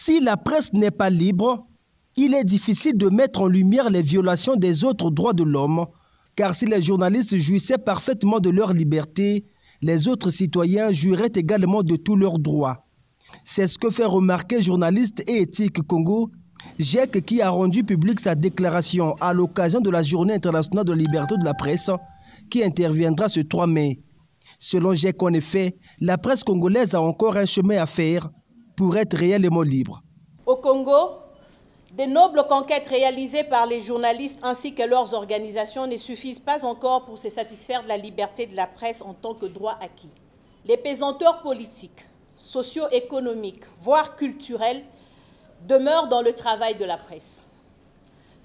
Si la presse n'est pas libre, il est difficile de mettre en lumière les violations des autres droits de l'homme, car si les journalistes jouissaient parfaitement de leur liberté, les autres citoyens jouiraient également de tous leurs droits. C'est ce que fait remarquer Journalistes et Éthique Congo, GIEC, qui a rendu publique sa déclaration à l'occasion de la Journée internationale de la liberté de la presse, qui interviendra ce 3 mai. Selon GIEC, en effet, la presse congolaise a encore un chemin à faire pour être réellement libre. Au Congo, de nobles conquêtes réalisées par les journalistes ainsi que leurs organisations ne suffisent pas encore pour se satisfaire de la liberté de la presse en tant que droit acquis. Les pesanteurs politiques, socio-économiques, voire culturels, demeurent dans le travail de la presse.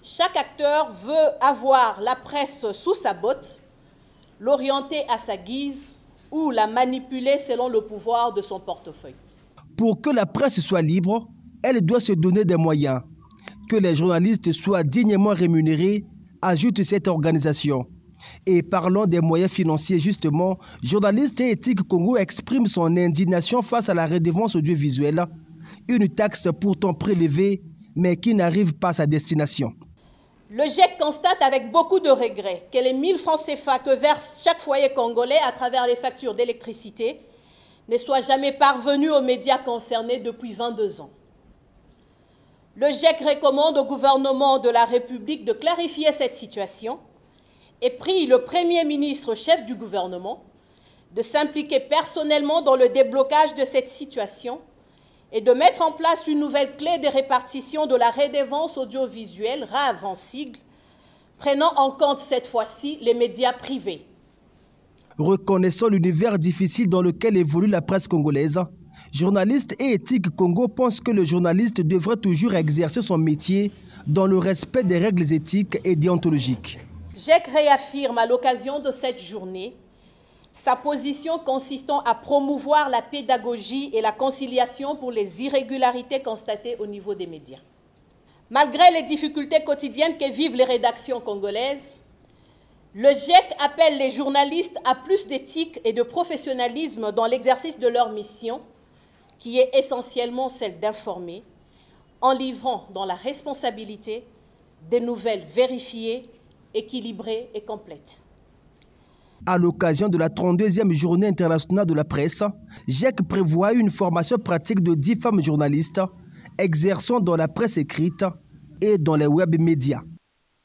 Chaque acteur veut avoir la presse sous sa botte, l'orienter à sa guise ou la manipuler selon le pouvoir de son portefeuille. Pour que la presse soit libre, elle doit se donner des moyens. Que les journalistes soient dignement rémunérés, ajoute cette organisation. Et parlant des moyens financiers justement, Journalistes et Éthique Congo exprime son indignation face à la redevance audiovisuelle, une taxe pourtant prélevée, mais qui n'arrive pas à sa destination. Le GIEC constate avec beaucoup de regret que les 1000 francs CFA que verse chaque foyer congolais à travers les factures d'électricité ne soient jamais parvenus aux médias concernés depuis 22 ans. Le GIEC recommande au gouvernement de la République de clarifier cette situation et prie le Premier ministre, chef du gouvernement, de s'impliquer personnellement dans le déblocage de cette situation et de mettre en place une nouvelle clé de répartition de la redevance audiovisuelle, RAV en sigle, prenant en compte cette fois-ci les médias privés. Reconnaissant l'univers difficile dans lequel évolue la presse congolaise, Journalistes et Éthique Congo pense que le journaliste devrait toujours exercer son métier dans le respect des règles éthiques et déontologiques. GIEC réaffirme à l'occasion de cette journée sa position consistant à promouvoir la pédagogie et la conciliation pour les irrégularités constatées au niveau des médias. Malgré les difficultés quotidiennes que vivent les rédactions congolaises, le GIEC appelle les journalistes à plus d'éthique et de professionnalisme dans l'exercice de leur mission, qui est essentiellement celle d'informer, en livrant dans la responsabilité des nouvelles vérifiées, équilibrées et complètes. À l'occasion de la 32e Journée internationale de la presse, GIEC prévoit une formation pratique de 10 femmes journalistes exerçant dans la presse écrite et dans les web médias.